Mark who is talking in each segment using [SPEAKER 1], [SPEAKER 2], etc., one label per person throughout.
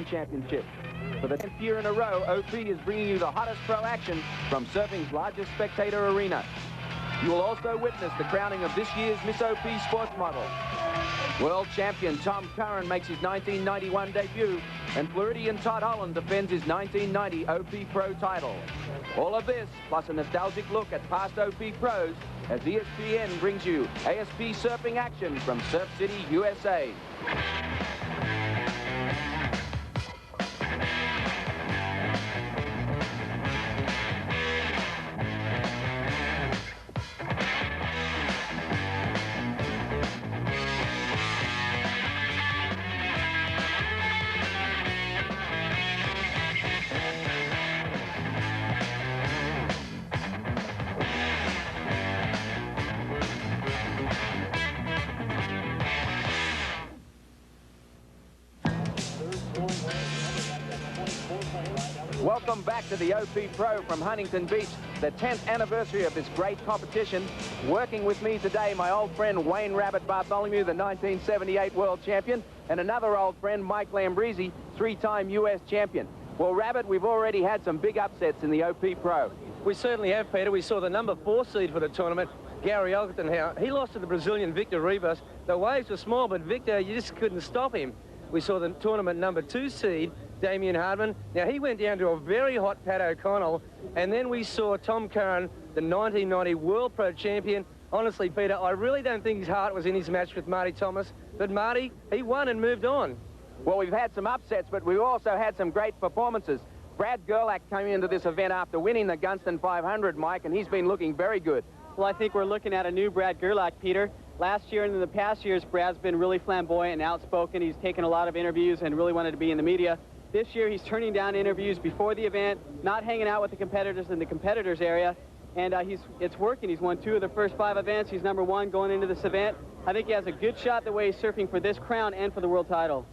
[SPEAKER 1] One Championship. For the 10th year in a row, OP is bringing you the hottest pro action from surfing's largest spectator arena. You will also witness the crowning of this year's Miss OP sports model. World champion Tom Curran makes his 1991 debut, and Floridian Todd Holland defends his 1990 OP Pro title. All of this, plus a nostalgic look at past OP pros, as ESPN brings you ASP surfing action from Surf City, USA. Welcome back to the OP Pro from Huntington Beach, the 10th anniversary of this great competition. Working with me today, my old friend Wayne Rabbit Bartholomew, the 1978 world champion, and another old friend, Mike Lambrisi, three-time US champion. Well, Rabbit, we've already had some big upsets in the OP Pro.
[SPEAKER 2] We certainly have, Peter. We saw the number 4 seed for the tournament, Gary Elkerton. He lost to the Brazilian Victor Ribas. The waves were small, but Victor, you just couldn't stop him. We saw the tournament number 2 seed, Damien Hardman. Now, he went down to a very hot Pat O'Connell, and then we saw Tom Curran, the 1990 World Pro Champion. Honestly, Peter, I really don't think his heart was in his match with Marty Thomas, but Marty, he won and moved on.
[SPEAKER 1] Well, we've had some upsets, but we've also had some great performances. Brad Gerlach came into this event after winning the Gunston 500, Mike, and he's been looking very good.
[SPEAKER 3] Well, I think we're looking at a new Brad Gerlach, Peter. Last year and in the past years, Brad's been really flamboyant and outspoken. He's taken a lot of interviews and really wanted to be in the media. This year, he's turning down interviews before the event, not hanging out with the competitors in the competitors area, and it's working. He's won 2 of the first 5 events. He's number 1 going into this event. I think he has a good shot the way he's surfing for this crown and for the world title.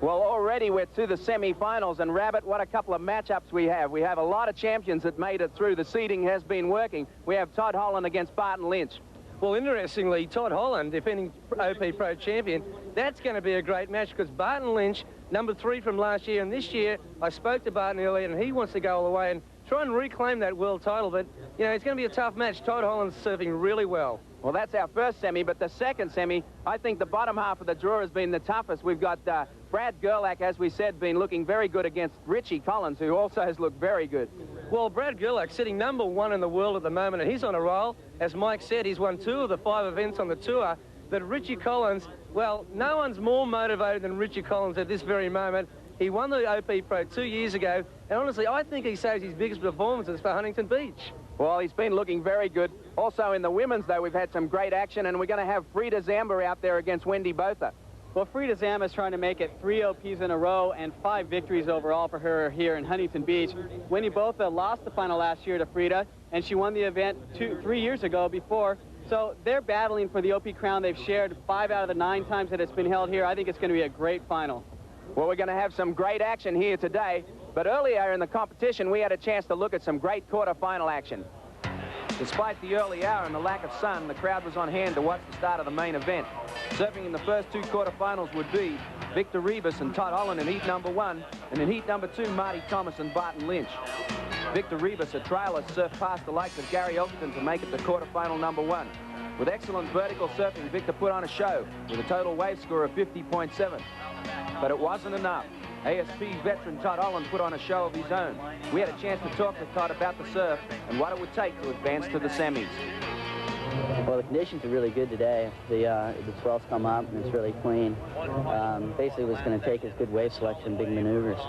[SPEAKER 1] Well, already we're to the semi-finals, and Rabbit, what a couple of matchups we have. We have a lot of champions that made it through. The seeding has been working. We have Todd Holland against Barton Lynch.
[SPEAKER 2] Well, interestingly, Todd Holland, defending OP Pro champion, that's going to be a great match because Barton Lynch, number 3 from last year, and this year I spoke to Barton earlier and he wants to go all the way and try and reclaim that world title, but, you know, it's going to be a tough match. Todd Holland's surfing really well.
[SPEAKER 1] Well, that's our first semi, but the second semi, I think the bottom half of the draw has been the toughest. We've got Brad Gerlach, as we said, been looking very good against Richie Collins, who also has looked very good.
[SPEAKER 2] Well, Brad Gerlach sitting number 1 in the world at the moment, and he's on a roll. As Mike said, he's won 2 of the 5 events on the tour. But Richie Collins, well, no one's more motivated than Richie Collins at this very moment. He won the OP Pro 2 years ago, and honestly, I think he saves his biggest performances for Huntington Beach.
[SPEAKER 1] Well, he's been looking very good. Also in the women's, though, we've had some great action, and we're going to have Frida Zamba out there against Wendy Botha.
[SPEAKER 3] Well, Frida Zamba is trying to make it 3 OPs in a row and 5 victories overall for her here in Huntington Beach. Wendy Botha lost the final last year to Frida, and she won the event 3 years ago before. So they're battling for the OP crown. They've shared 5 out of the 9 times that it's been held here. I think it's going to be a great final.
[SPEAKER 1] Well, we're going to have some great action here today, but earlier in the competition, we had a chance to look at some great quarterfinal action. Despite the early hour and the lack of sun, the crowd was on hand to watch the start of the main event. Surfing in the first 2 quarterfinals would be Victor Ribas and Todd Holland in heat number 1, and in heat number 2, Marty Thomas and Barton Lynch. Victor Ribas, a trialist, surfed past the likes of Gary Elkerton to make it to quarterfinal number 1. With excellent vertical surfing, Victor put on a show with a total wave score of 50.7. But it wasn't enough. ASP veteran Todd Holland put on a show of his own. We had a chance to talk to Todd about the surf and what it would take to advance to the semis.
[SPEAKER 4] Well, the conditions are really good today. The swells come up and it's really clean. Basically, what's going to take is good wave selection, big maneuvers.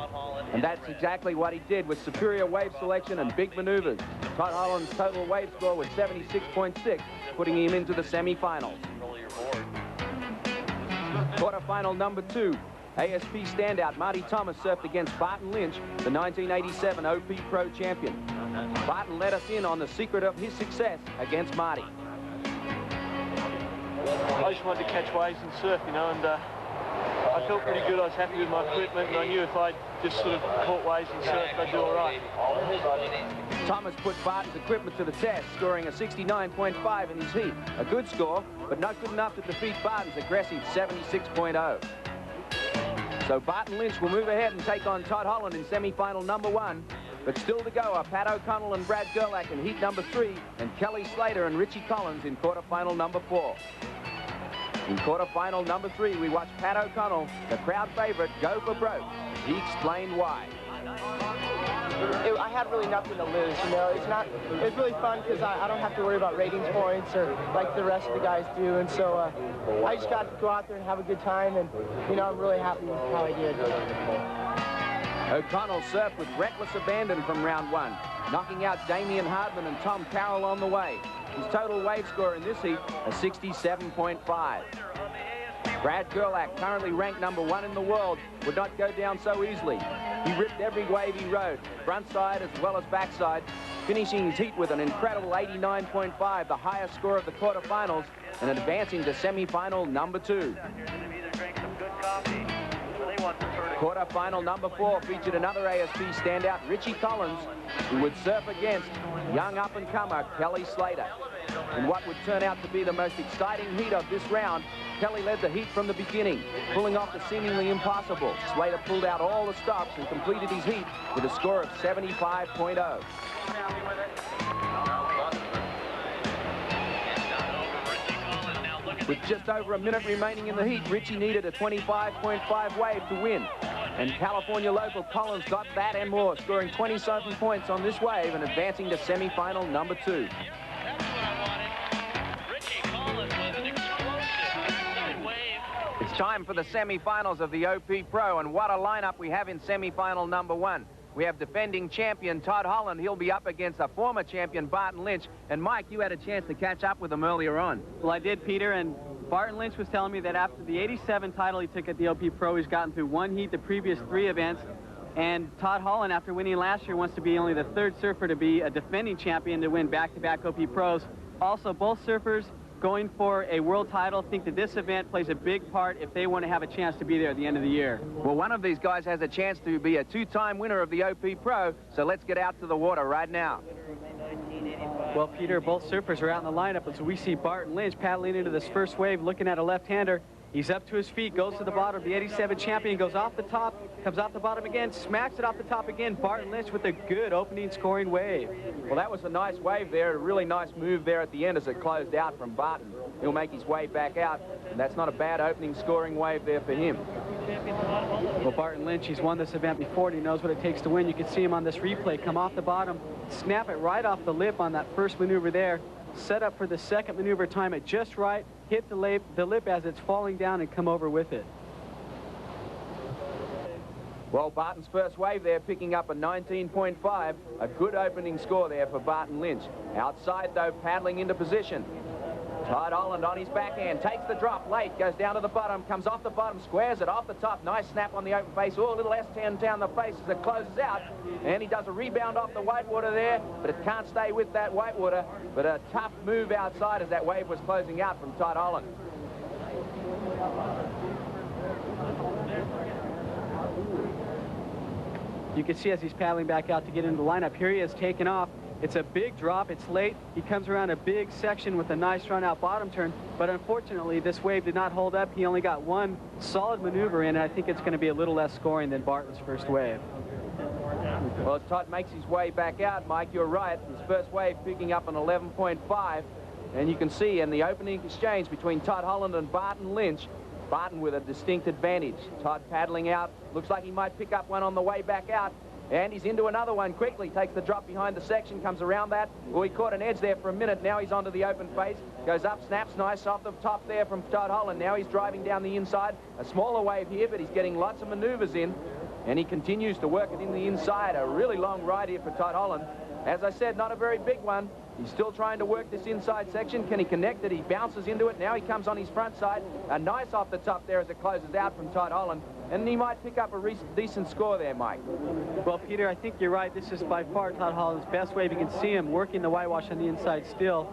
[SPEAKER 1] And that's exactly what he did with superior wave selection and big maneuvers. Todd Holland's total wave score was 76.6, putting him into the semifinals. Quarterfinal number 2. ASP standout Marty Thomas surfed against Barton Lynch, the 1987 OP Pro champion. Barton let us in on the secret of his success against Marty.
[SPEAKER 5] I just wanted to catch waves and surf, you know, and I felt pretty good. I was happy with my equipment, and I knew if I just sort of caught waves and surfed, I'd do all right.
[SPEAKER 1] Thomas put Barton's equipment to the test, scoring a 69.5 in his heat. A good score, but not good enough to defeat Barton's aggressive 76.0. So Barton Lynch will move ahead and take on Todd Holland in semi-final number 1. But still to go are Pat O'Connell and Brad Gerlach in heat number 3, and Kelly Slater and Richie Collins in quarterfinal number 4. In quarterfinal number 3, we watch Pat O'Connell, the crowd favorite, go for broke. He explained why.
[SPEAKER 6] I had really nothing to lose, you know. It's really fun because I don't have to worry about ratings points or like the rest of the guys do, and so I just got to go out there and have a good time, and you know, I'm really happy with how I did.
[SPEAKER 1] O'Connell surfed with reckless abandon from round 1, knocking out Damian Hardman and Tom Carroll on the way. His total wave score in this heat, a 67.5. Brad Gerlach, currently ranked number 1 in the world, would not go down so easily. He ripped every wave he rode, frontside as well as backside, finishing his heat with an incredible 89.5, the highest score of the quarterfinals, and advancing to semi-final number 2. Quarterfinal number 4 featured another ASP standout, Richie Collins, who would surf against young up-and-comer Kelly Slater. In what would turn out to be the most exciting heat of this round, Kelly led the heat from the beginning, pulling off the seemingly impossible. Slater pulled out all the stops and completed his heat with a score of 75.0. With just over a minute remaining in the heat, Richie needed a 25.5 wave to win. And California local Collins got that and more, scoring 27 points on this wave and advancing to semi-final number 2. It's time for the semi-finals of the OP Pro, and what a lineup we have in semi-final number 1. We have defending champion Todd Holland. He'll be up against a former champion, Barton Lynch. And Mike, you had a chance to catch up with him earlier on.
[SPEAKER 3] Well, I did, Peter, and Barton Lynch was telling me that after the 87 title he took at the OP Pro, he's gotten through 1 heat the previous 3 events. And Todd Holland, after winning last year, wants to be only the 3rd surfer to be a defending champion to win back-to-back OP Pros. Also, both surfers going for a world title think that this event plays a big part if they want to have a chance to be there at the end of the year.
[SPEAKER 1] Well, one of these guys has a chance to be a 2-time winner of the OP Pro, so let's get out to the water right now.
[SPEAKER 3] Well, Peter, both surfers are out in the lineup, and so we see Barton Lynch paddling into this first wave, looking at a left-hander. He's up to his feet, goes to the bottom. The 87 champion goes off the top, comes off the bottom again, smacks it off the top again. Barton Lynch with a good opening scoring wave.
[SPEAKER 1] Well, that was a nice wave there, a really nice move there at the end as it closed out from Barton. He'll make his way back out, and that's not a bad opening scoring wave there for him.
[SPEAKER 3] Well, Barton Lynch, he's won this event before, and he knows what it takes to win. You can see him on this replay come off the bottom, snap it right off the lip on that first maneuver there, set up for the second maneuver, time it just right, hit the lip as it's falling down and come over with it.
[SPEAKER 1] Well, Barton's first wave there picking up a 19.5, a good opening score there for Barton Lynch. Outside, though, paddling into position. Todd Holland on his backhand, takes the drop late, goes down to the bottom, comes off the bottom, squares it off the top. Nice snap on the open face. Oh, a little S10 down the face as it closes out. And he does a rebound off the whitewater there, but it can't stay with that whitewater. But a tough move outside as that wave was closing out from Todd Holland.
[SPEAKER 3] You can see as he's paddling back out to get into the lineup, here he is taking off. It's a big drop, it's late. He comes around a big section with a nice run out bottom turn, but unfortunately this wave did not hold up. He only got 1 solid maneuver in, and I think it's going to be a little less scoring than Barton's first wave.
[SPEAKER 1] Well, as Todd makes his way back out, Mike, you're right. His first wave picking up an 11.5, and you can see in the opening exchange between Todd Holland and Barton Lynch, Barton with a distinct advantage. Todd paddling out, looks like he might pick up one on the way back out. And he's into another one quickly, takes the drop behind the section, comes around that. Oh, he caught an edge there for a minute. Now he's onto the open face, goes up, snaps nice off the top there from Todd Holland. Now he's driving down the inside. A smaller wave here, but he's getting lots of maneuvers in. And he continues to work it in the inside. A really long ride here for Todd Holland. As I said, not a very big one. He's still trying to work this inside section. Can he connect it? He bounces into it. Now he comes on his front side. A nice off the top there as it closes out from Todd Holland. And he might pick up a decent score there, Mike.
[SPEAKER 3] Well, Peter, I think you're right. This is by far Todd Holland's best wave. You can see him working the whitewash on the inside still,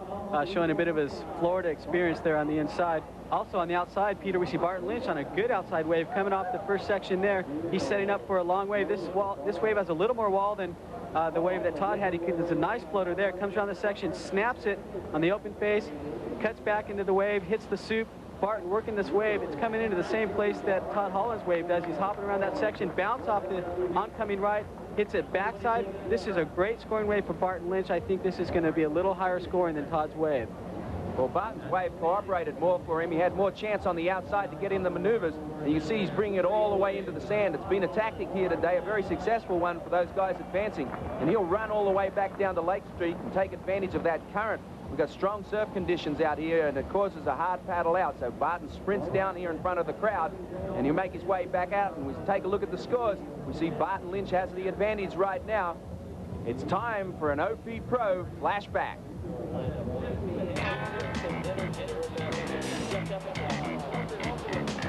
[SPEAKER 3] showing a bit of his Florida experience there on the inside. Also on the outside, Peter, we see Barton Lynch on a good outside wave coming off the first section there. He's setting up for a long wave. This wave has a little more wall than the wave that Todd had. There's a nice floater there. Comes around the section, snaps it on the open face, cuts back into the wave, hits the soup, Barton working this wave. It's coming into the same place that Todd Holland's wave does. He's hopping around that section, bounce off the oncoming right, hits it backside. This is a great scoring wave for Barton Lynch. I think this is going to be a little higher scoring than Todd's wave.
[SPEAKER 1] Well, Barton's wave cooperated more for him. He had more chance on the outside to get in the maneuvers. And you see he's bringing it all the way into the sand. It's been a tactic here today, a very successful one for those guys advancing. And he'll run all the way back down to Lake Street and take advantage of that current. We've got strong surf conditions out here, and it causes a hard paddle out. So Barton sprints down here in front of the crowd, and he'll make his way back out. And we take a look at the scores. We see Barton Lynch has the advantage right now. It's time for an OP Pro flashback.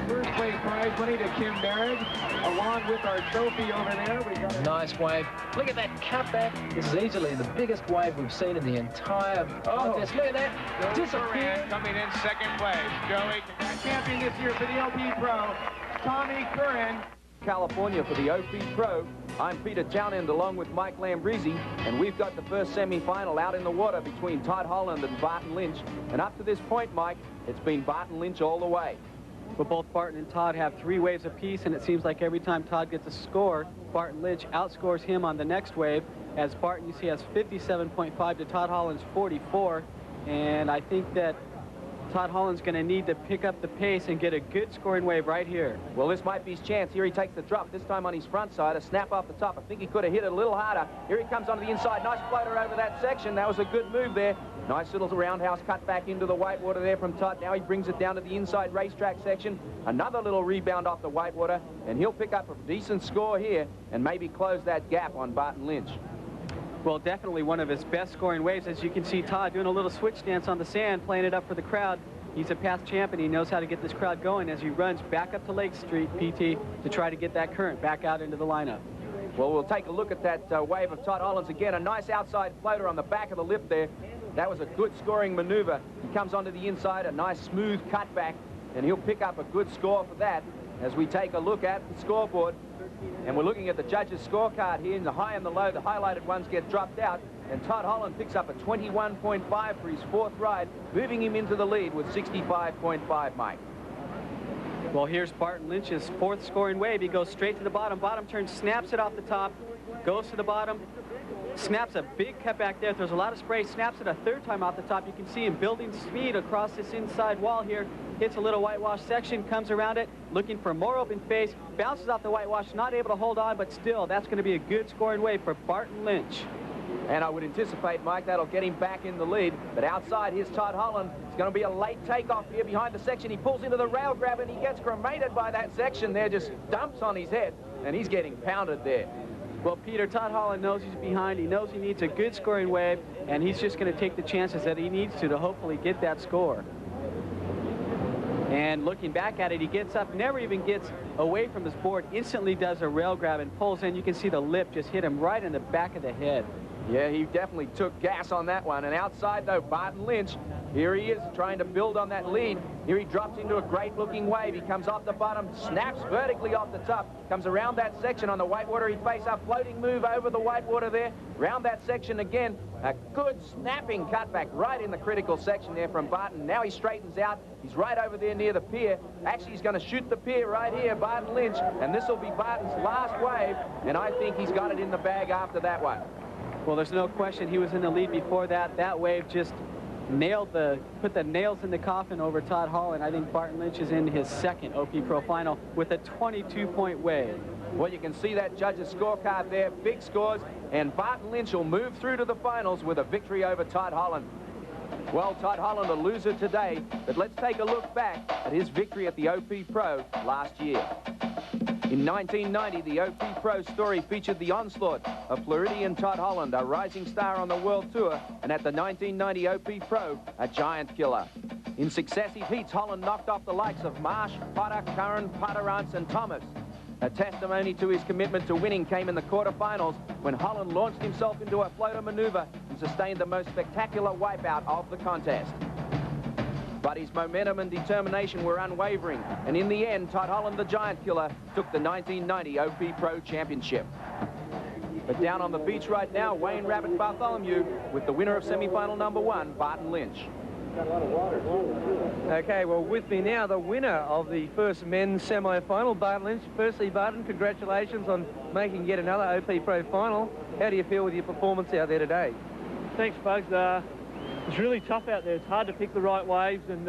[SPEAKER 7] First place prize money to Kim Merritt, along with our trophy over there. We got
[SPEAKER 2] Nice wave. Look at that cutback. This is easily the biggest wave we've seen in the entire contest. Look at that. Disappeared.
[SPEAKER 7] coming in second place. Joey, champion this year for the OP Pro, Tommy Curran.
[SPEAKER 1] California for the OP Pro. I'm Peter Townend along with Mike Lambrisi, and we've got the first semi-final out in the water between Todd Holland and Barton Lynch. And up to this point, Mike, it's been Barton Lynch all the way.
[SPEAKER 3] But both Barton and Todd have 3 waves apiece, and it seems like every time Todd gets a score, Barton Lynch outscores him on the next wave. As Barton, you see, has 57.5 to Todd Holland's 44. And I think that Todd Holland's going to need to pick up the pace and get a good scoring wave right here.
[SPEAKER 1] Well, this might be his chance. Here he takes the drop, this time on his front side, a snap off the top. I think he could have hit it a little harder. Here he comes onto the inside. Nice floater over that section. That was a good move there. Nice little roundhouse cut back into the whitewater there from Todd. Now he brings it down to the inside racetrack section. Another little rebound off the whitewater, and he'll pick up a decent score here and maybe close that gap on Barton Lynch.
[SPEAKER 3] Well, definitely one of his best scoring waves. As you can see, Todd doing a little switch dance on the sand, playing it up for the crowd. He's a past champ, and he knows how to get this crowd going as he runs back up to Lake Street, PT, to try to get that current back out into the lineup.
[SPEAKER 1] Well, we'll take a look at that wave of Todd Holland's again. A nice outside floater on the back of the lip there. That was a good scoring maneuver. He comes onto the inside, a nice smooth cutback, and he'll pick up a good score for that as we take a look at the scoreboard. And we're looking at the judges' scorecard here. In the high and the low, the highlighted ones get dropped out. And Todd Holland picks up a 21.5 for his 4th ride, moving him into the lead with 65.5, Mike.
[SPEAKER 3] Well, here's Barton Lynch's 4th scoring wave. He goes straight to the bottom. Bottom turn, snaps it off the top, goes to the bottom, snaps a big cutback there. There's a lot of spray, snaps it a 3rd time off the top. You can see him building speed across this inside wall here. Hits a little whitewash section, comes around it, looking for more open face, bounces off the whitewash, not able to hold on, but still, that's going to be a good scoring wave for Barton Lynch.
[SPEAKER 1] And I would anticipate, Mike, that'll get him back in the lead. But outside, here's Todd Holland. It's going to be a late takeoff here behind the section. He pulls into the rail grab, and he gets cremated by that section there, just dumps on his head, and he's getting pounded there.
[SPEAKER 3] Well, Peter, Todd Holland knows he's behind. He knows he needs a good scoring wave, and he's just going to take the chances that he needs to hopefully get that score. And looking back at it, he gets up, never even gets away from his board, instantly does a rail grab and pulls in. You can see the lip just hit him right in the back of the head.
[SPEAKER 1] Yeah, he definitely took gas on that one. And outside, though, Barton Lynch, here he is trying to build on that lead. Here he drops into a great-looking wave. He comes off the bottom, snaps vertically off the top, comes around that section on the whitewater. He face a floating move over the whitewater there, round that section again. A good snapping cutback right in the critical section there from Barton. Now he straightens out. He's right over there near the pier. Actually, he's going to shoot the pier right here, Barton Lynch, and this will be Barton's last wave, and I think he's got it in the bag after that one.
[SPEAKER 3] Well, there's no question he was in the lead before that. That wave just put the nails in the coffin over Todd Holland. I think Barton Lynch is in his 2nd OP Pro final with a 22-point wave.
[SPEAKER 1] Well, you can see that judges' scorecard there, big scores, and Barton Lynch will move through to the finals with a victory over Todd Holland. Well, Todd Holland, a loser today, but let's take a look back at his victory at the OP Pro last year. In 1990, the OP Pro story featured the onslaught of Floridian Todd Holland, a rising star on the World Tour, and at the 1990 OP Pro, a giant killer. In successive heats, Holland knocked off the likes of Marsh, Potter, Curran, Potterance, and Thomas. A testimony to his commitment to winning came in the quarterfinals when Holland launched himself into a floater maneuver and sustained the most spectacular wipeout of the contest. But his momentum and determination were unwavering, and in the end, Todd Holland, the giant killer, took the 1990 OP Pro Championship. But down on the beach right now, Wayne Rabbit Bartholomew with the winner of semifinal number 1, Barton Lynch.
[SPEAKER 2] Okay, well, with me now, the winner of the first men's semi-final, Barton Lynch. Firstly, Barton, congratulations on making yet another OP Pro final. How do you feel with your performance out there today?
[SPEAKER 5] Thanks, Bugs. It's really tough out there. It's hard to pick the right waves, and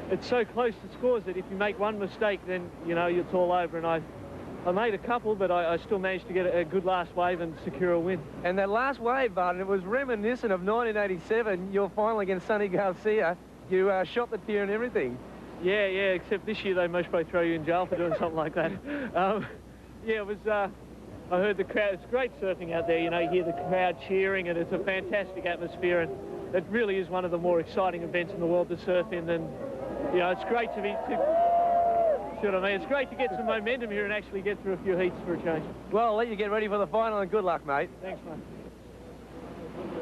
[SPEAKER 5] it's so close to scores that if you make one mistake, then, you know, it's all over. And I made a couple, but I still managed to get a good last wave and secure a win.
[SPEAKER 2] And that last wave, Barton, it was reminiscent of 1987, your final against Sonny Garcia. You shot the pier and everything.
[SPEAKER 5] Yeah, except this year they most probably throw you in jail for doing something like that. Yeah, it was... I heard the crowd. It's great surfing out there. You know, you hear the crowd cheering, and it's a fantastic atmosphere, and it really is one of the more exciting events in the world to surf in. And you know, it's great to see what I mean. It's great to get some momentum here and actually get through a few heats for a change.
[SPEAKER 2] Well, I'll let you get ready for the final, and good luck, mate.
[SPEAKER 5] Thanks, mate.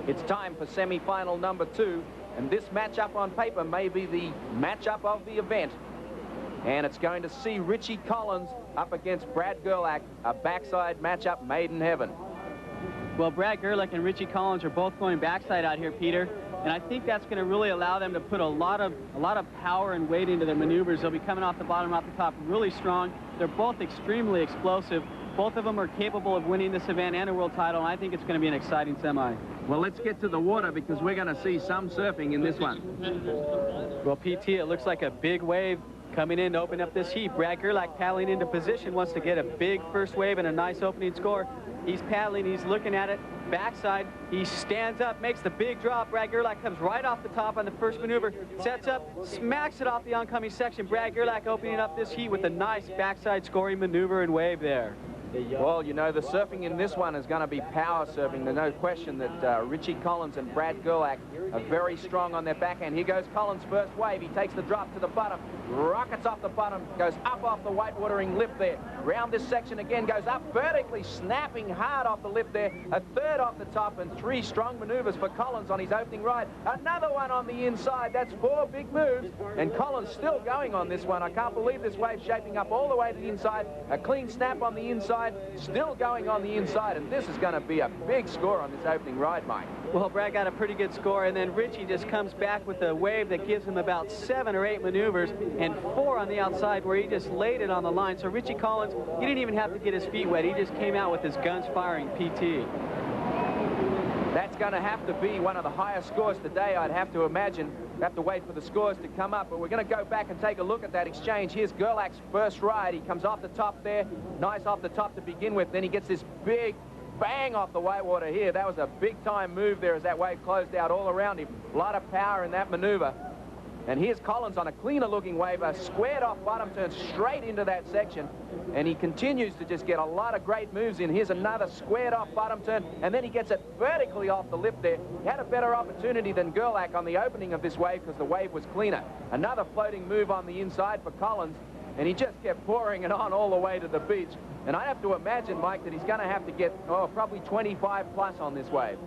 [SPEAKER 1] It's time for semi-final number 2, and this matchup on paper may be the matchup of the event. And it's going to see Richie Collins up against Brad Gerlach, a backside matchup made in heaven.
[SPEAKER 3] Well, Brad Gerlach and Richie Collins are both going backside out here, Peter, and I think that's going to really allow them to put a lot of power and weight into their maneuvers. They'll be coming off the bottom, off the top, really strong. They're both extremely explosive. Both of them are capable of winning this event and a world title, and I think it's going to be an exciting semi.
[SPEAKER 1] Well, let's get to the water because we're going to see some surfing in this one.
[SPEAKER 3] Well, PT, it looks like a big wave coming in to open up this heat. Brad Gerlach paddling into position, wants to get a big first wave and a nice opening score. He's paddling, he's looking at it, backside, he stands up, makes the big drop. Brad Gerlach comes right off the top on the first maneuver, sets up, smacks it off the oncoming section. Brad Gerlach opening up this heat with a nice backside scoring maneuver and wave there.
[SPEAKER 1] Well, you know, the surfing in this one is going to be power surfing. There's no question that Richie Collins and Brad Gerlach are very strong on their backhand. Here goes Collins' first wave. He takes the drop to the bottom, rockets off the bottom, goes up off the whitewatering lip there. Round this section again, goes up vertically, snapping hard off the lip there. A third off the top and 3 strong maneuvers for Collins on his opening ride. Another one on the inside. That's 4 big moves. And Collins still going on this one. I can't believe this wave shaping up all the way to the inside. A clean snap on the inside. Still going on the inside, and this is going to be a big score on this opening ride, Mike.
[SPEAKER 3] Well, Brad got a pretty good score, and then Richie just comes back with a wave that gives him about 7 or 8 maneuvers and 4 on the outside where he just laid it on the line. So Richie Collins, he didn't even have to get his feet wet. He just came out with his guns firing PT.
[SPEAKER 1] That's going to have to be one of the highest scores today, I'd have to imagine. We have to wait for the scores to come up, but we're going to go back and take a look at that exchange. Here's Gerlach's first ride. He comes off the top there, nice off the top to begin with. Then he gets this big bang off the whitewater here. That was a big-time move there as that wave closed out all around him. A lot of power in that maneuver. And here's Collins on a cleaner-looking wave, a squared-off bottom turn straight into that section. And he continues to just get a lot of great moves in. Here's another squared-off bottom turn, and then he gets it vertically off the lip there. He had a better opportunity than Gerlach on the opening of this wave because the wave was cleaner. Another floating move on the inside for Collins, and he just kept pouring it on all the way to the beach. And I have to imagine, Mike, that he's going to have to get, probably 25 plus on this wave.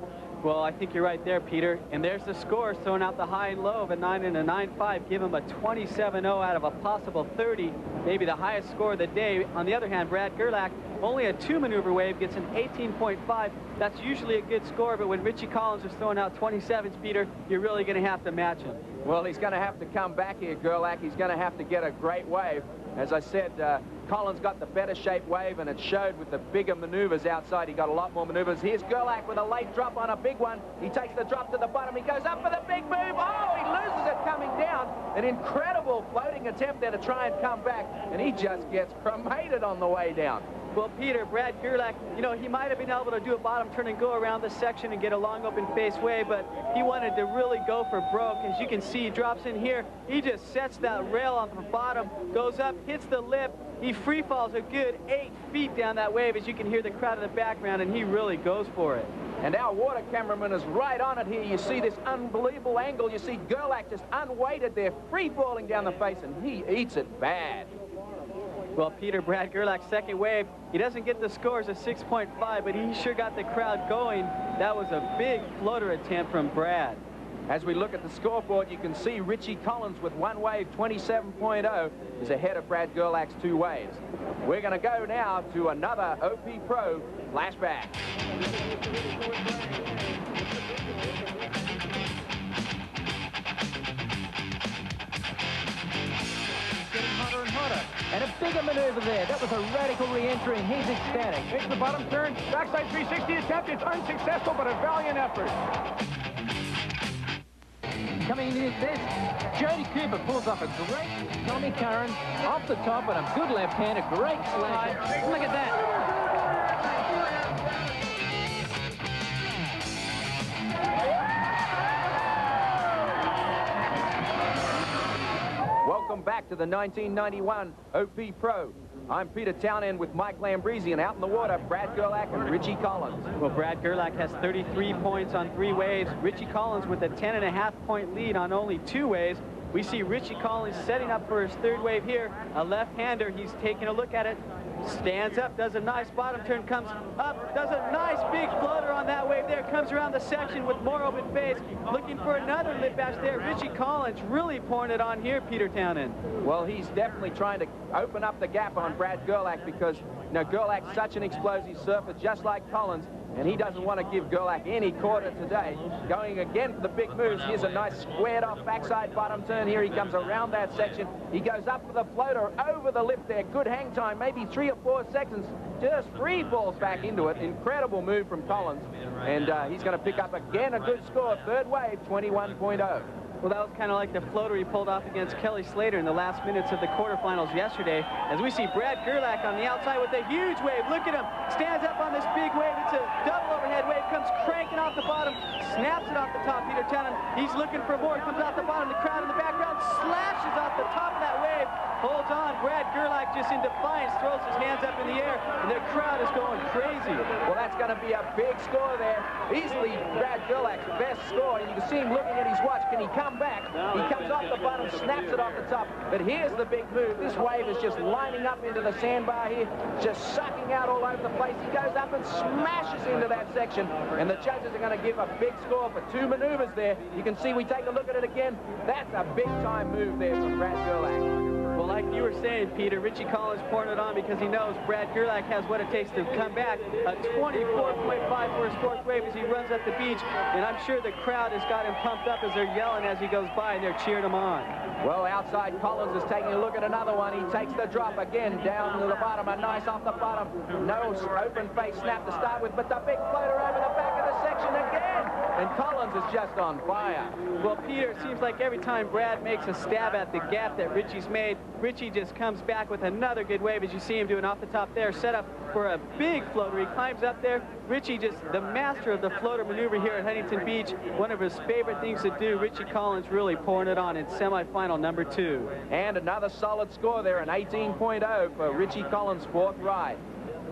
[SPEAKER 3] Well, I think you're right there, Peter. And there's the scores, throwing out the high and low of a 9 and a 9.5. Give him a 27.0 out of a possible 30, maybe the highest score of the day. On the other hand, Brad Gerlach, only a 2-maneuver wave, gets an 18.5. That's usually a good score, but when Richie Collins is throwing out 27s, Peter, you're really going to have to match him.
[SPEAKER 1] Well, he's going to have to come back here, Gerlach. He's going to have to get a great wave. As I said, Collins got the better shaped wave, and it showed with the bigger maneuvers outside. He got a lot more maneuvers. Here's Gerlach with a late drop on a big one. He takes the drop to the bottom. He goes up for the big move. Oh, he loses it coming down. An incredible floating attempt there to try and come back, and he just gets cremated on the way down.
[SPEAKER 3] Well, Peter, Brad Gerlach, you know, he might have been able to do a bottom turn and go around the section and get a long open face wave, but he wanted to really go for broke. As you can see, he drops in here. He just sets that rail on the bottom, goes up, hits the lip. He free falls a good 8 feet down that wave, as you can hear the crowd in the background, and he really goes for it.
[SPEAKER 1] And our water cameraman is right on it here. You see this unbelievable angle. You see Gerlach just unweighted there, free falling down the face, and he eats it bad.
[SPEAKER 3] Well, Peter, Brad Gerlach's second wave, he doesn't get the scores of 6.5, but he sure got the crowd going. That was a big floater attempt from Brad.
[SPEAKER 1] As we look at the scoreboard, you can see Richie Collins with 1 wave, 27.0, is ahead of Brad Gerlach's 2 waves. We're going to go now to another OP Pro flashback.
[SPEAKER 8] And a bigger maneuver there. That was a radical re-entry, and he's ecstatic.
[SPEAKER 7] Makes the bottom turn. Backside 360 attempt. It's unsuccessful, but a valiant effort.
[SPEAKER 8] Coming into this, Jody Cooper pulls off a great Tommy Curran off the top and a good left hand, a great slash. Look at that.
[SPEAKER 1] Welcome back to the 1991 OP Pro. I'm Peter Townend with Mike Lambresi, and out in the water, Brad Gerlach and Richie Collins.
[SPEAKER 3] Well, Brad Gerlach has 33 points on 3 waves. Richie Collins with a 10.5-point lead on only 2 waves. We see Richie Collins setting up for his 3rd wave here. A left-hander. He's taking a look at it. Stands up, does a nice bottom turn, comes up, does a nice big floater on that wave there, comes around the section with more open face, looking for another lip bash there. Richie Collins really pouring it on here, Peter Townend.
[SPEAKER 1] Well, he's definitely trying to open up the gap on Brad Gerlach because, you know, Gerlach's such an explosive surfer, just like Collins, and he doesn't want to give Gerlach any quarter today. Going again for the big moves. Here's a nice squared off backside bottom turn here. He comes around that section. He goes up with a floater over the lip there. Good hang time, maybe 3 or 4 seconds. Just free falls back into it. Incredible move from Collins. And he's going to pick up again a good score. 3rd wave, 21.0.
[SPEAKER 3] Well, that was kind of like the floater he pulled off against Kelly Slater in the last minutes of the quarterfinals yesterday. As we see Brad Gerlach on the outside with a huge wave. Look at him. Stands up on this big wave. It's a double overhead wave. Comes cranking off the bottom. Snaps it off the top, Peter Townend. He's looking for more. Comes off the bottom. The crowd in the background slashes off the top of that wave. Holds on. Brad Gerlach just in defiance throws his hands up in the air. And the crowd is going crazy.
[SPEAKER 1] Well, that's going to be a big score there. Easily Brad Gerlach's best score. And you can see him looking at his watch. Can he come back? He comes off the bottom, snaps it off the top. But here's the big move. This wave is just lining up into the sandbar here, just sucking out all over the place. He goes up and smashes into that section. And the judges are going to give a big score for 2 maneuvers there. You can see we take a look at it again. That's a big-time move there from Brad Gerlach.
[SPEAKER 3] Well, like you were saying, Peter, Richie Collins pouring it on because he knows Brad Gerlach has what it takes to come back. A 24.5 for his 4th wave as he runs up the beach. And I'm sure the crowd has got him pumped up as they're yelling as he goes by, and they're cheering him on.
[SPEAKER 1] Well, outside Collins is taking a look at another one. He takes the drop again down to the bottom. A nice off the bottom. No open face snap to start with, but the big floater over the back of the section again. And Collins is just on fire.
[SPEAKER 3] Well, Peter, it seems like every time Brad makes a stab at the gap that Richie's made, Richie just comes back with another good wave, as you see him doing off the top there. Set up for a big floater. He climbs up there. Richie just the master of the floater maneuver here at Huntington Beach. One of his favorite things to do. Richie Collins really pouring it on in semifinal number 2.
[SPEAKER 1] And another solid score there, an 18.0 for Richie Collins' 4th ride.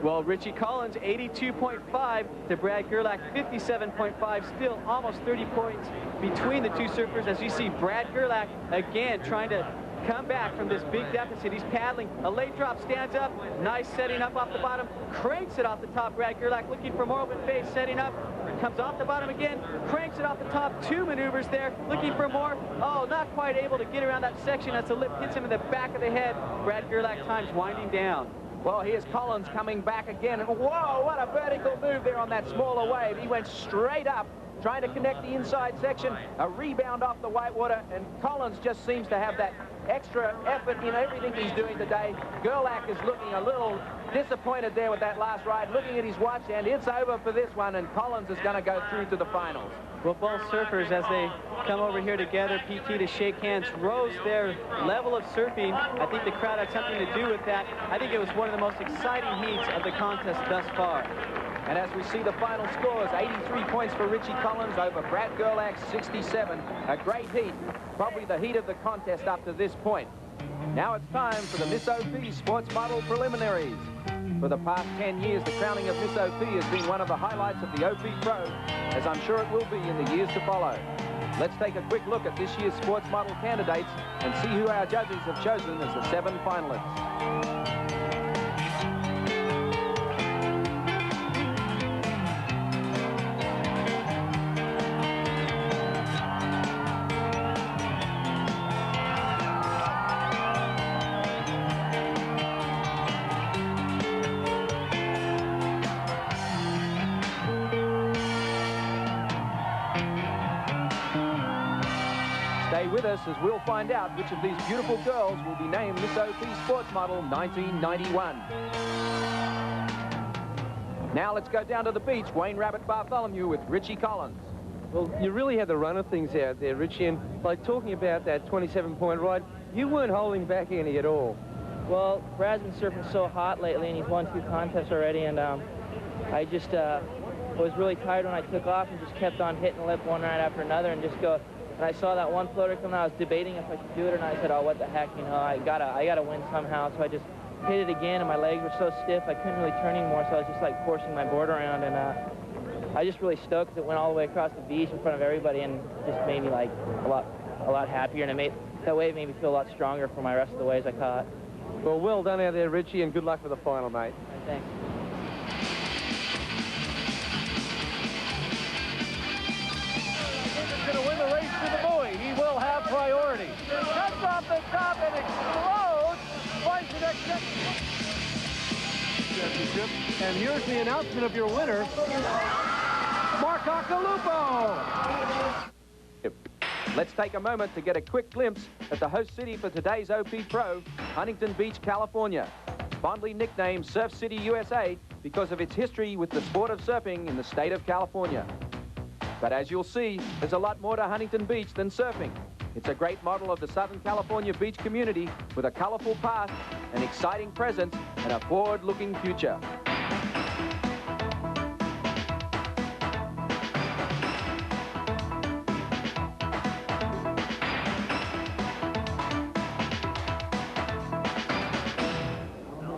[SPEAKER 3] Well, Richie Collins, 82.5 to Brad Gerlach, 57.5. Still almost 30 points between the 2 surfers. As you see Brad Gerlach again trying to come back from this big deficit. He's paddling. A late drop, stands up. Nice setting up off the bottom. Cranks it off the top. Brad Gerlach looking for more open face. Setting up. Comes off the bottom again. Cranks it off the top. 2 maneuvers there. Looking for more. Oh, not quite able to get around that section as the lip hits him in the back of the head. Brad Gerlach time's winding down.
[SPEAKER 1] Well, here's Collins coming back again. And whoa, what a vertical move there on that smaller wave. He went straight up, trying to connect the inside section. A rebound off the whitewater, and Collins just seems to have that extra effort in everything he's doing today. Gerlach is looking a little disappointed there with that last ride, looking at his watch, and it's over for this one, and Collins is going to go through to the finals.
[SPEAKER 3] Well, both surfers, as they come over here together, PT, to shake hands, rose their level of surfing. I think the crowd had something to do with that. I think it was one of the most exciting heats of the contest thus far.
[SPEAKER 1] And as we see the final scores, 83 points for Richie Collins over Brad Gerlach, 67. A great heat, probably the heat of the contest up to this point. Now it's time for the Miss OP Sports Model Preliminaries. For the past 10 years, the crowning of Miss OP has been one of the highlights of the OP Pro, as I'm sure it will be in the years to follow. Let's take a quick look at this year's sports model candidates and see who our judges have chosen as the 7 finalists. Stay
[SPEAKER 9] Stay with us as we'll find out which of these beautiful girls will be named Miss OP Sports Model 1991. Now let's go down to the beach. Wayne Rabbit Bartholomew with Richie Collins.
[SPEAKER 2] Well, you really had the run of things out there, Richie, and by talking about that 27-point ride, you weren't holding back any at all.
[SPEAKER 10] Well, Brad's been surfing so hot lately, and he's won 2 contests already, and I just was really tired when I took off and just kept on hitting lip one ride after another and just go. And I saw that one floater come out. I was debating if I should do it, and I said, oh, what the heck, you know, I gotta win somehow. So I just hit it again, and my legs were so stiff I couldn't really turn anymore, so I was just like forcing my board around, and I just really stoked because it went all the way across the beach in front of everybody, and just made me like a lot happier, and that wave made me feel a lot stronger for my rest of the waves I caught.
[SPEAKER 2] Well, well done out there, Richie, and good luck for the final, mate.
[SPEAKER 10] Thanks.
[SPEAKER 7] He's going to win the race to the buoy. He will have priority. Cuts off the top and explodes. Twice the next championship. And here's the announcement of your winner, Mark Occhilupo.
[SPEAKER 9] Let's take a moment to get a quick glimpse at the host city for today's OP Pro, Huntington Beach, California. Fondly nicknamed Surf City, USA, because of its history with the sport of surfing in the state of California. But as you'll see, there's a lot more to Huntington Beach than surfing. It's a great model of the Southern California beach community with a colorful past, an exciting present, and a forward-looking future.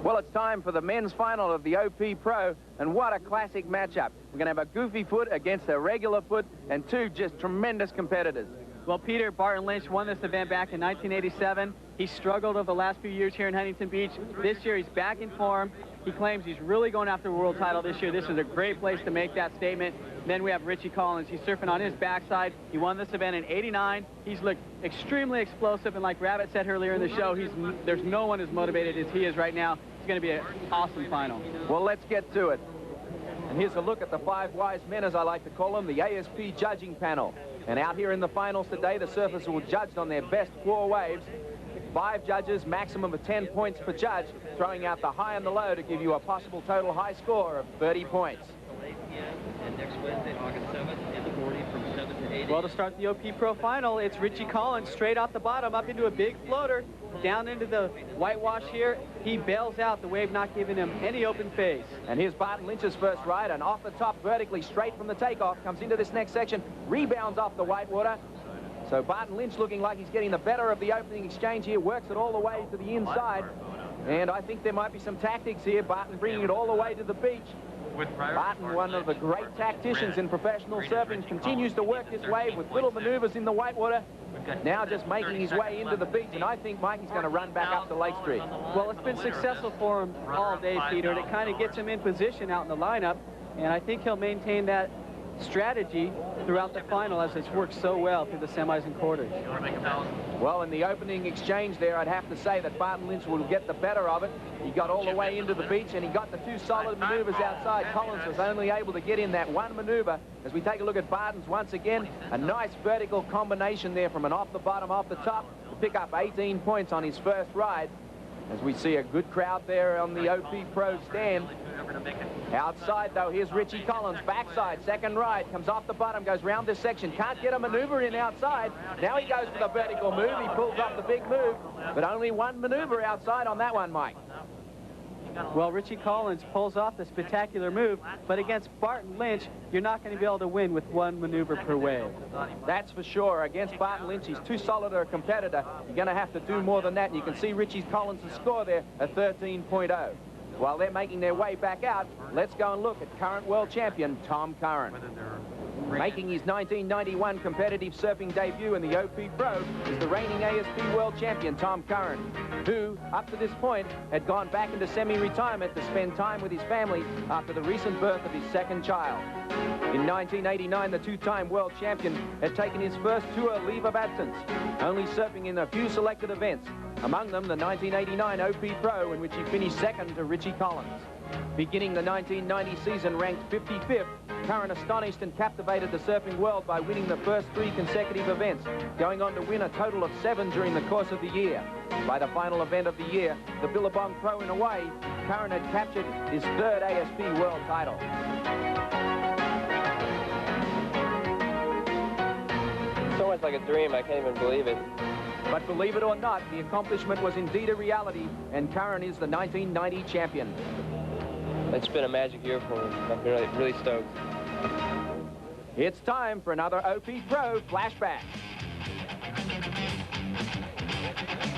[SPEAKER 9] Well, it's time for the men's final of the OP Pro, and what a classic matchup. We're going to have a goofy foot against a regular foot and 2 just tremendous competitors.
[SPEAKER 3] Well, Peter, Barton Lynch won this event back in 1987. He struggled over the last few years here in Huntington Beach. This year, he's back in form. He claims he's really going after a world title this year. This is a great place to make that statement. Then we have Richie Collins. He's surfing on his backside. He won this event in '89. He's looked extremely explosive, and like Rabbit said earlier in the show, there's no one as motivated as he is right now. It's going to be an awesome final.
[SPEAKER 9] Well, let's get to it. And here's a look at the 5 wise men, as I like to call them, the ASP judging panel. And out here in the finals today, the surfers were judged on their best 4 waves. 5 judges, maximum of 10 points per judge, throwing out the high and the low to give you a possible total high score of 30 points.
[SPEAKER 11] And next Wednesday, August 7th, in the morning from 7 to 8.
[SPEAKER 3] Well, to start the OP Pro final, it's Richie Collins straight off the bottom up into a big floater, down into the whitewash here. He bails out, the wave not giving him any open face.
[SPEAKER 9] And here's Barton Lynch's first ride, and off the top vertically straight from the takeoff, comes into this next section, rebounds off the whitewater. So Barton Lynch looking like he's getting the better of the opening exchange here, works it all the way to the inside. And I think there might be some tactics here. Barton bringing it all the way to the beach. Barton, one of the great tacticians in professional surfing, continues to work this wave with little maneuvers in the whitewater. Now just making his way into the beach, and I think Mikey's going to run back up to Lake Street.
[SPEAKER 3] Well, it's been successful for him all day, Peter, and it kind of gets him in position out in the lineup, and I think he'll maintain that strategy throughout the final as it's worked so well through the semis and quarters.
[SPEAKER 9] Well, in the opening exchange there, I'd have to say that Barton Lynch will get the better of it. He got all the way into the beach, and he got the 2 solid maneuvers outside. Collins was only able to get in that 1 maneuver. As we take a look at Barton's once again, a nice vertical combination there from an off the bottom, off the top, to pick up 18 points on his first ride. As we see a good crowd there on the OP Pro stand. Outside, though, here's Richie Collins, backside, second ride, comes off the bottom, goes round this section, can't get a maneuver in outside. Now he goes for the vertical move, he pulls off the big move, but only 1 maneuver outside on that one, Mike.
[SPEAKER 3] Well, Richie Collins pulls off the spectacular move, but against Barton Lynch, you're not going to be able to win with 1 maneuver per wave.
[SPEAKER 9] That's for sure. Against Barton Lynch, he's too solid a competitor. You're going to have to do more than that, and you can see Richie Collins' score there at 13.0. While they're making their way back out, let's go and look at current world champion Tom Curran. Making his 1991 competitive surfing debut in the OP Pro is the reigning ASP world champion Tom Curran, who, up to this point, had gone back into semi-retirement to spend time with his family after the recent birth of his 2nd child. In 1989, the 2-time world champion had taken his first tour leave of absence, only surfing in a few selected events, among them the 1989 OP Pro, in which he finished 2nd to Richie Collins. Beginning the 1990 season ranked 55th, Curran astonished and captivated the surfing world by winning the first 3 consecutive events, going on to win a total of 7 during the course of the year. By the final event of the year, the Billabong Pro in Hawaii, Curran had captured his 3rd ASP world title.
[SPEAKER 12] So much like a dream, I can't even believe it.
[SPEAKER 9] But believe it or not, the accomplishment was indeed a reality, and Curran is the 1990 champion.
[SPEAKER 12] It's been a magic year for me. I'm really stoked.
[SPEAKER 9] It's time for another OP Pro flashback.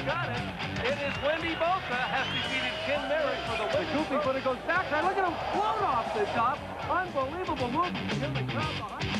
[SPEAKER 7] Got it. It is Wendy Boca has defeated Ken Merrick for the win. The goofy footer goes back. Look at him float off the top. Unbelievable move. Get the crowd behind him.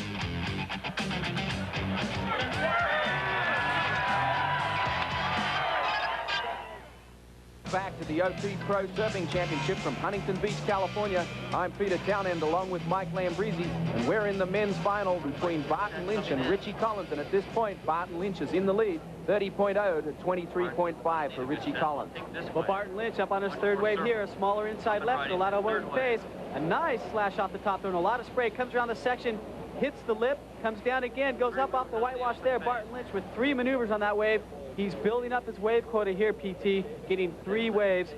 [SPEAKER 9] Back to the OP Pro Surfing Championship from Huntington Beach, California. I'm Peter Townend along with Mike Lambrisi, and we're in the men's final between Barton Lynch and Richie Collins. And at this point, Barton Lynch is in the lead, 30.0 to 23.5 for Richie Collins.
[SPEAKER 3] Well, Barton Lynch up on his 3rd wave here, a smaller inside left, a lot of over face, a nice slash off the top, throwing a lot of spray, comes around the section, hits the lip, comes down again, goes up off the whitewash there. Barton Lynch with 3 maneuvers on that wave. He's building up his wave quota here, PT, getting 3 waves.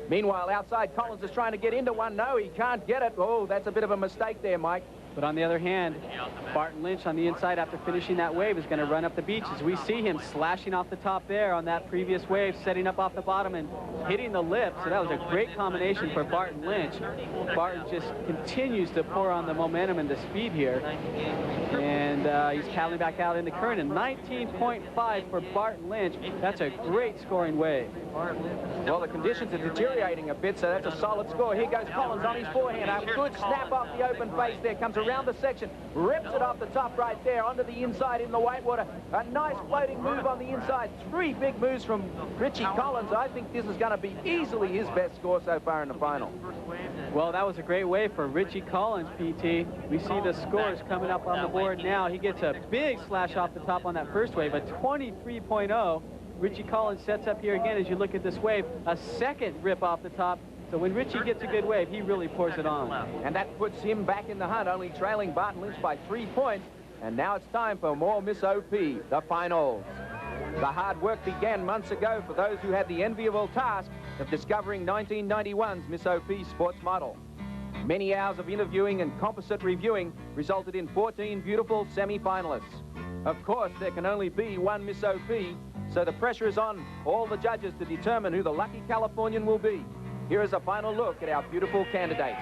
[SPEAKER 9] Meanwhile, outside, Collins is trying to get into one. No, he can't get it. Oh, that's a bit of a mistake there, Mike.
[SPEAKER 3] But on the other hand, Barton Lynch on the inside after finishing that wave is going to run up the beach as we see him slashing off the top there on that previous wave, setting up off the bottom and hitting the lip. So that was a great combination for Barton Lynch. Barton just continues to pour on the momentum and the speed here. And he's paddling back out in the current. And 19.5 for Barton Lynch. That's a great scoring wave.
[SPEAKER 9] Well, the conditions are deteriorating a bit, so that's a solid score. Here goes Collins on his forehand. A good snap off the open face there. Comes around the section, rips it off the top right there onto the inside in the whitewater. A nice floating move on the inside. 3 big moves from Richie Collins. I think this is going to be easily his best score so far in the final.
[SPEAKER 3] Well, that was a great wave for Richie Collins, PT. We see the scores coming up on the board now. He gets a big slash off the top on that first wave, a 23.0. Richie Collins sets up here again as you look at this wave. A 2nd rip off the top. So when Richie gets a good wave, he really pours it on.
[SPEAKER 9] And that puts him back in the hunt, only trailing Barton Lynch by 3 points. And now it's time for more Miss OP, the finals. The hard work began months ago for those who had the enviable task of discovering 1991's Miss OP sports model. Many hours of interviewing and composite reviewing resulted in 14 beautiful semi-finalists. Of course, there can only be one Miss OP, so the pressure is on all the judges to determine who the lucky Californian will be. Here is a final look at our beautiful candidates.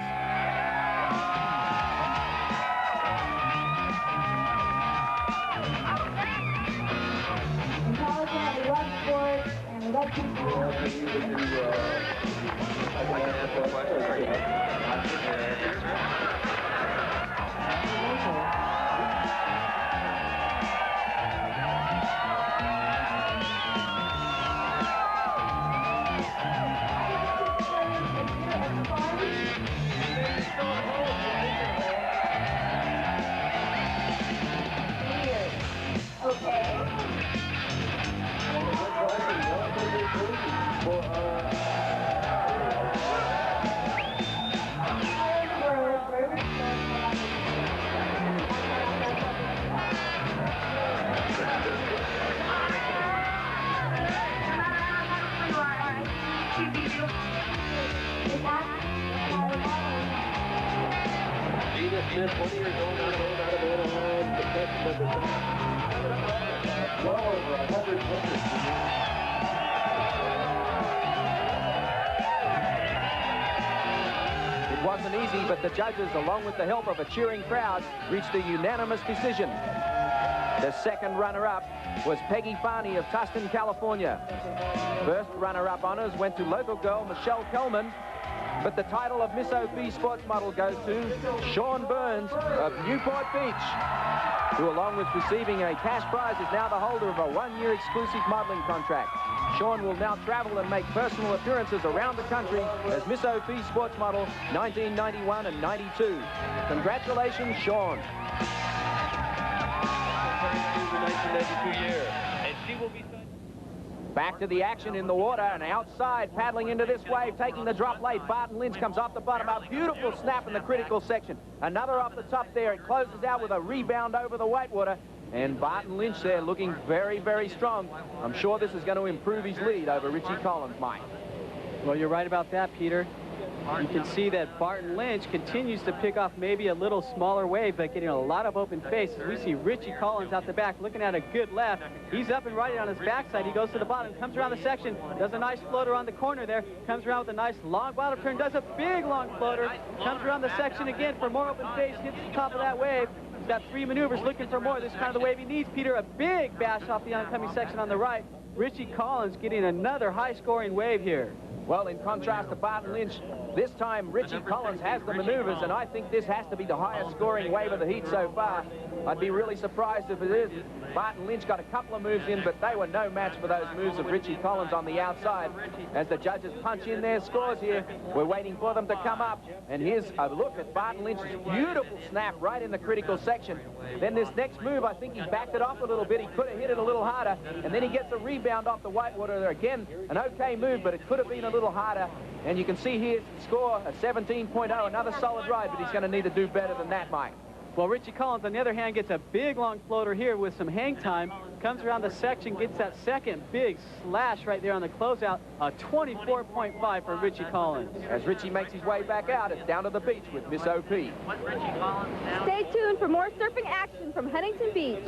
[SPEAKER 9] It wasn't easy, but the judges, along with the help of a cheering crowd, reached a unanimous decision. The 2nd runner-up was Peggy Farney of Tustin, California. First runner-up honors went to local girl Michelle Kelman, but the title of Miss OP sports model goes to Sean Burns of Newport Beach, who, along with receiving a cash prize, is now the holder of a 1-year exclusive modeling contract. Sean will now travel and make personal appearances around the country as Miss OP sports model 1991 and 92. Congratulations, Sean.
[SPEAKER 1] Back to the action in the water and outside, paddling into this wave, taking the drop late. Barton Lynch comes off the bottom. A beautiful snap in the critical section. Another off the top there. It closes out with a rebound over the whitewater. And Barton Lynch there looking very, very strong. I'm sure this is going to improve his lead over Richie Collins, Mike.
[SPEAKER 3] Well, you're right about that, Peter. You can see that Barton Lynch continues to pick off maybe a little smaller wave, but getting a lot of open face. As we see Richie Collins out the back looking at a good left. He's up and riding on his backside. He goes to the bottom, comes around the section, does a nice floater on the corner there, comes around with a nice long bottom turn, does a big long floater, comes around the section again for more open face, hits the top of that wave. He's got 3 maneuvers looking for more. This is kind of the wave he needs, Peter. A big bash off the oncoming section on the right. Richie Collins getting another high-scoring wave here.
[SPEAKER 1] Well, in contrast to Barton Lynch, this time Richie Collins has the maneuvers, and I think this has to be the highest scoring wave of the heat so far. I'd be really surprised if it is. Barton Lynch got a couple of moves in, but they were no match for those moves of Richie Collins on the outside. As the judges punch in their scores here, we're waiting for them to come up. And here's a look at Barton Lynch's beautiful snap right in the critical section. Then this next move, I think he backed it off a little bit. He could have hit it a little harder, and then he gets a rebound off the whitewater there. Again, an okay move, but it could have been a little harder. And you can see here score a 17.0, another solid ride, but he's going to need to do better than that, Mike.
[SPEAKER 3] Well, Richie Collins, on the other hand, gets a big long floater here with some hang time, comes around the section, gets that second big slash right there on the closeout, a 24.5 for Richie Collins.
[SPEAKER 1] As Richie makes his way back out, it's down to the beach with Miss OP.
[SPEAKER 13] Stay tuned for more surfing action from Huntington Beach.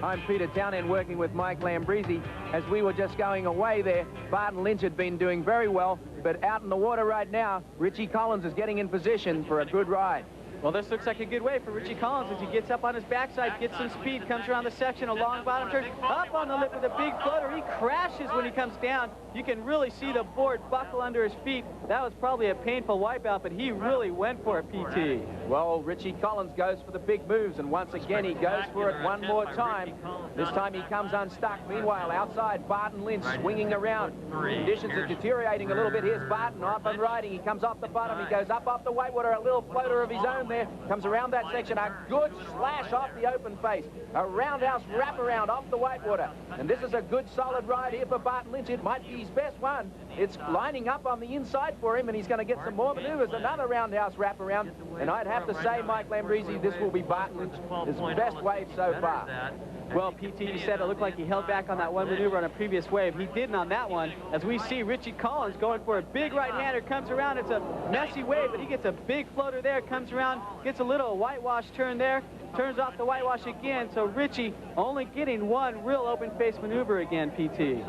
[SPEAKER 1] I'm Peter Townend working with Mike Lambrisi. As we were just going away there, Barton Lynch had been doing very well, but out in the water right now, Richie Collins is getting in position for a good ride.
[SPEAKER 3] Well, this looks like a good way for Richie Collins as he gets up on his backside, gets some speed, comes around the section, a long bottom turn, up on the lip with a big floater. He crashes when he comes down. You can really see the board buckle under his feet. That was probably a painful wipeout, but he really went for it, PT.
[SPEAKER 1] Well, Richie Collins goes for the big moves, and once again, he goes for it one more time. This time he comes unstuck. Meanwhile, outside, Barton Lynch swinging around. Conditions are deteriorating a little bit. Here's Barton off and riding. He comes off the bottom. He goes up off the whitewater, a little floater of his own there. Comes around that section, a good slash off the open face. A roundhouse wraparound off the whitewater. And this is a good solid ride here for Barton Lynch. It might be his best one. It's lining up on the inside for him, and he's going to get some more maneuvers. Another roundhouse wraparound. And I'd have to say, Mike Lambrisi, this will be Barton Lynch's best wave so far.
[SPEAKER 3] Well, PT, you said it looked like he held back on that one maneuver on a previous wave. He didn't on that one. As we see Richie Collins going for a big right-hander, comes around. It's a messy wave, but he gets a big floater there, comes around, gets a little whitewash turn there, turns off the whitewash again. So Richie only getting one real open-face maneuver again, PT.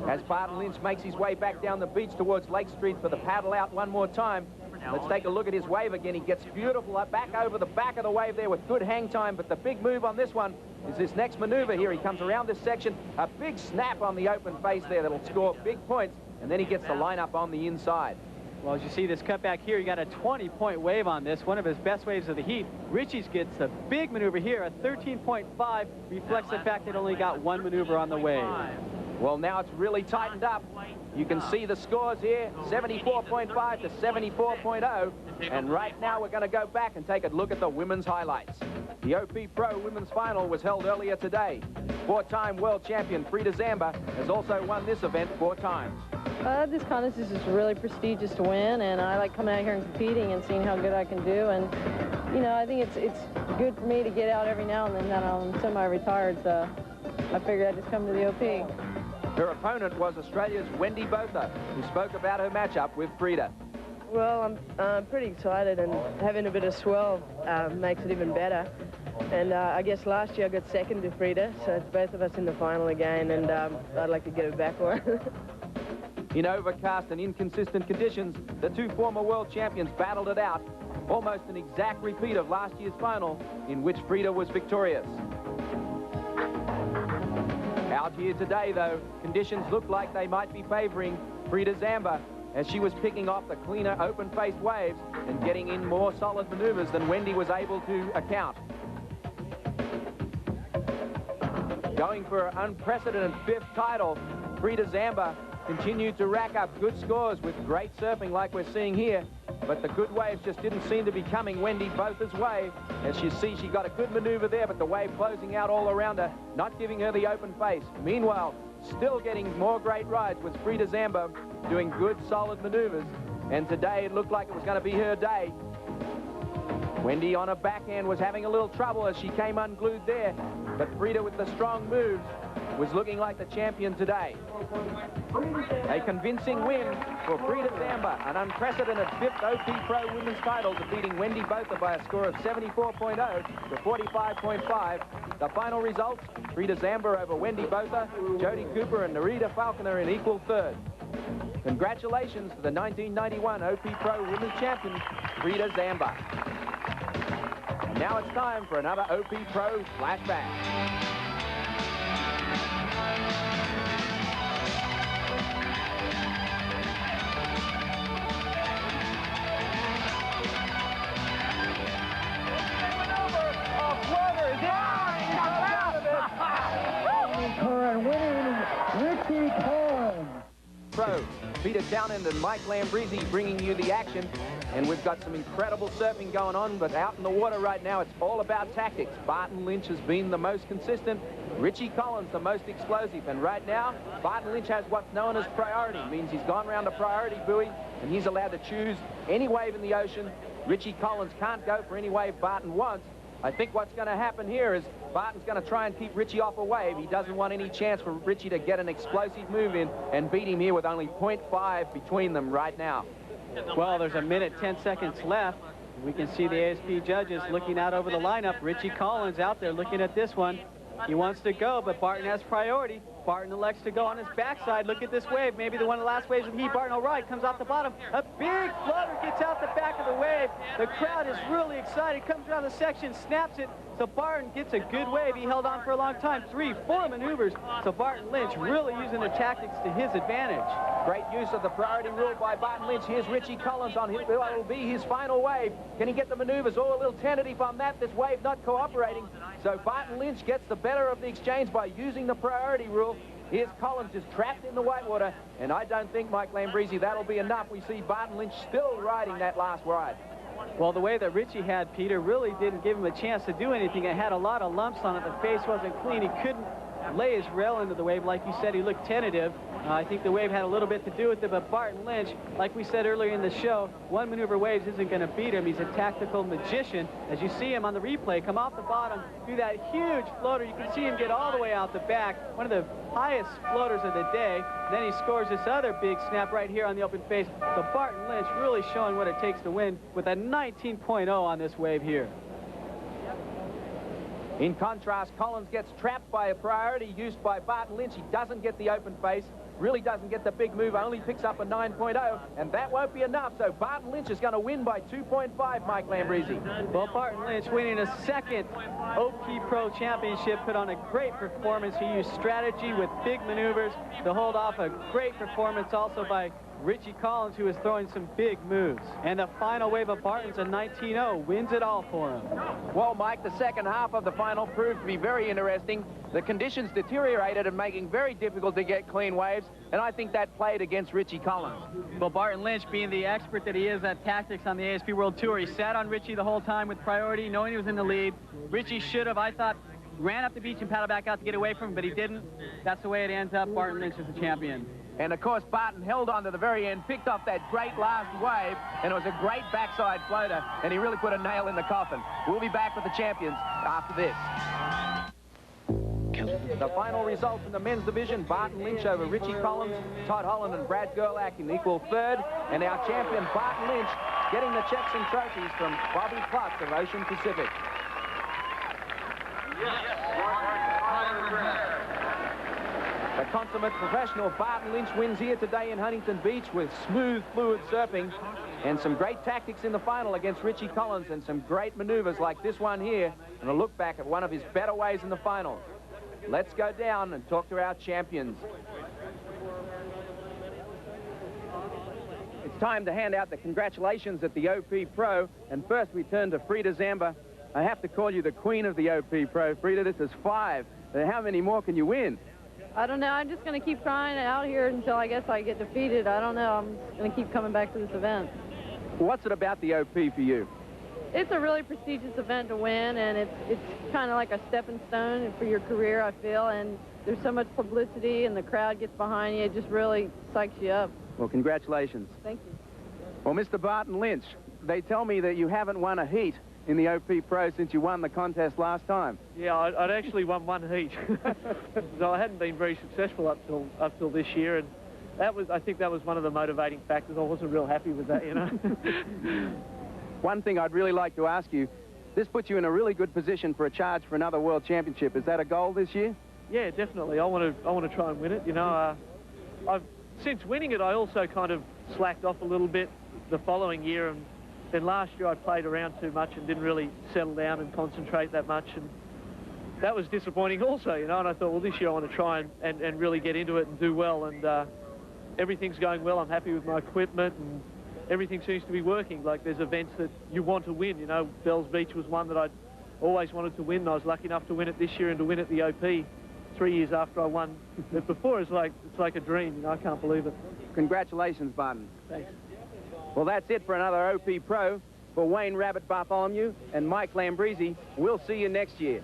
[SPEAKER 1] As Barton Lynch makes his way back down the beach towards Lake Street for the paddle out one more time. Let's take a look at his wave again. He gets beautiful back over the back of the wave there with good hang time, but the big move on this one is this next maneuver here. He comes around this section, a big snap on the open face there that'll score big points, and then he gets the lineup on the inside.
[SPEAKER 3] Well, as you see this cutback here, you got a 20-point wave on this, one of his best waves of the heat. Richie's gets a big maneuver here, a 13.5, reflects the fact that only got one maneuver on the wave.
[SPEAKER 1] Well, now it's really tightened up. You can see the scores here, 74.5 to 74.0. And right now we're going to go back and take a look at the women's highlights. The OP Pro Women's Final was held earlier today. Four-time world champion Frida Zamba has also won this event 4 times.
[SPEAKER 14] This contest is just really prestigious to win, and I like coming out here and competing and seeing how good I can do. And, you know, I think it's good for me to get out every now and then. That I'm semi-retired, so I figured I'd just come to the OP.
[SPEAKER 1] Her opponent was Australia's Wendy Botha, who spoke about her matchup with Frida.
[SPEAKER 15] Well, I'm pretty excited, and having a bit of swell makes it even better. And I guess last year I got second to Frida, so it's both of us in the final again, and I'd like to get it back for her.
[SPEAKER 1] In overcast and inconsistent conditions, the 2 former world champions battled it out, almost an exact repeat of last year's final, in which Frida was victorious. Out here today, though, conditions look like they might be favoring Frida Zamba, as she was picking off the cleaner open-faced waves and getting in more solid maneuvers than Wendy was able to account.
[SPEAKER 9] Going for an unprecedented 5th title, Frida Zamba continued to rack up good scores with great surfing like we're seeing here. But the good waves just didn't seem to be coming Wendy Botha's way. As you see, she got a good maneuver there, but the wave closing out all around her, not giving her the open face. Meanwhile, still getting more great rides was Frida Zamba, doing good, solid maneuvers. And today it looked like it was going to be her day. Wendy on her backhand was having a little trouble as she came unglued there. But Frida with the strong moves was looking like the champion today. A convincing win for Frida Zamba, an unprecedented 5th OP Pro Women's title, defeating Wendy Botha by a score of 74.0 to 45.5. The final results, Frida Zamba over Wendy Botha, Jodie Cooper and Nerida Falconer in equal third. Congratulations to the 1991 OP Pro Women's champion, Frida Zamba. And now it's time for another OP Pro flashback. Pro. Peter Townend and Mike Lambrisi bringing you the action. And we've got some incredible surfing going on, but out in the water right now, it's all about tactics. Barton Lynch has been the most consistent. Richie Collins, the most explosive. And right now, Barton Lynch has what's known as priority. It means he's gone around a priority buoy, and he's allowed to choose any wave in the ocean. Richie Collins can't go for any wave Barton wants. I think what's going to happen here is Barton's going to try and keep Richie off a wave. He doesn't want any chance for Richie to get an explosive move in and beat him here with only 0.5 between them right now.
[SPEAKER 3] Well, there's a minute, 10 seconds left. We can see the ASP judges looking out over the lineup. Richie Collins out there looking at this one. He wants to go, but Barton has priority. Barton elects to go on his backside. Look at this wave. Maybe the one of the last waves with Heat. Barton all right, comes off the bottom. A big floater gets out the back of the wave. The crowd is really excited. Comes around the section, snaps it. So Barton gets a good wave. He held on for a long time. 3, 4 maneuvers. So Barton Lynch really using the tactics to his advantage.
[SPEAKER 9] Great use of the priority rule by Barton Lynch. Here's Richie Collins on his, it'll be his final wave. Can he get the maneuvers? Oh, a little tentative on that. This wave not cooperating. So Barton Lynch gets the better of the exchange by using the priority rule. Here's Collins just trapped in the whitewater, and I don't think, Mike Lambrisi, that'll be enough. We see Barton Lynch still riding that last ride.
[SPEAKER 3] Well, the way that Richie had, Peter, really didn't give him a chance to do anything. It had a lot of lumps on it. The face wasn't clean. He couldn't lay his rail into the wave. Like you said, he looked tentative. I think the wave had a little bit to do with it, but Barton Lynch, like we said earlier in the show, one maneuver waves isn't going to beat him. He's a tactical magician. As you see him on the replay, come off the bottom, do that huge floater. You can see him get all the way out the back, one of the highest floaters of the day. Then he scores this other big snap right here on the open face. So Barton Lynch really showing what it takes to win with a 19.0 on this wave here.
[SPEAKER 9] In contrast, Collins gets trapped by a priority used by Barton Lynch. He doesn't get the open face, really doesn't get the big move, only picks up a 9.0, and that won't be enough. So Barton Lynch is going to win by 2.5, Mike Lambrisi.
[SPEAKER 3] Well, Barton Lynch winning a second OP Pro Championship, put on a great performance. He used strategy with big maneuvers to hold off a great performance also by Richie Collins, who is throwing some big moves. And the final wave of Barton's a 19.0, wins it all for him.
[SPEAKER 9] Well, Mike, the second half of the final proved to be very interesting. The conditions deteriorated and making very difficult to get clean waves, and I think that played against Richie Collins.
[SPEAKER 3] Well, Barton Lynch, being the expert that he is at tactics on the ASP World Tour, he sat on Richie the whole time with priority, knowing he was in the lead. Richie should have, I thought, ran up the beach and paddled back out to get away from him, but he didn't. That's the way it ends up. Barton Lynch is the champion.
[SPEAKER 9] And, of course, Barton held on to the very end, picked off that great last wave, and it was a great backside floater, and he really put a nail in the coffin. We'll be back with the champions after this. The final results in the men's division, Barton Lynch over Richie Collins, Todd Holland and Brad Gerlach in equal third, and our champion, Barton Lynch, getting the checks and trophies from Bobby Klutz of Ocean Pacific. The consummate professional Barton Lynch wins here today in Huntington Beach with smooth, fluid surfing and some great tactics in the final against Richie Collins and some great maneuvers like this one here, and a look back at one of his better ways in the final. Let's go down and talk to our champions. It's time to hand out the congratulations at the OP Pro, and first we turn to Frida Zamba. I have to call you the queen of the OP Pro, Frida. This is 5
[SPEAKER 1] How many more can you win?
[SPEAKER 14] I don't know. I'm just going to keep trying out here until I guess I get defeated. I don't know. I'm just going to keep coming back to this event.
[SPEAKER 1] What's it about the OP for you?
[SPEAKER 14] It's a really prestigious event to win, and it's kind of like a stepping stone for your career, I feel. And there's so much publicity, and the crowd gets behind you. It just really psychs you up.
[SPEAKER 1] Well, congratulations.
[SPEAKER 14] Thank you.
[SPEAKER 1] Well, Mr. Barton Lynch, they tell me that you haven't won a heat in the OP Pro since you won the contest last time.
[SPEAKER 5] Yeah, I'd actually won one heat. So I hadn't been very successful up till this year, and I think that was one of the motivating factors. I wasn't real happy with that, you know.
[SPEAKER 1] One thing I'd really like to ask you, this puts you in a really good position for a charge for another World Championship. Is that a goal this year?
[SPEAKER 5] Yeah, definitely. I want to try and win it. You know, since winning it, I also kind of slacked off a little bit the following year, and then last year I played around too much and didn't really settle down and concentrate that much, and that was disappointing also, you know. And I thought, well, this year I want to try and really get into it and do well, and everything's going well. I'm happy with my equipment, and everything seems to be working. Like, there's events that you want to win, you know. Bells Beach was one that I'd always wanted to win. I was lucky enough to win it this year and to win at the OP 3 years after I won it before. It's like a dream, you know. I can't believe it.
[SPEAKER 1] Congratulations, Barton.
[SPEAKER 5] Thanks.
[SPEAKER 1] Well, that's it for another OP Pro. For Wayne Rabbit Bartholomew and Mike Lambrisi, we'll see you next year.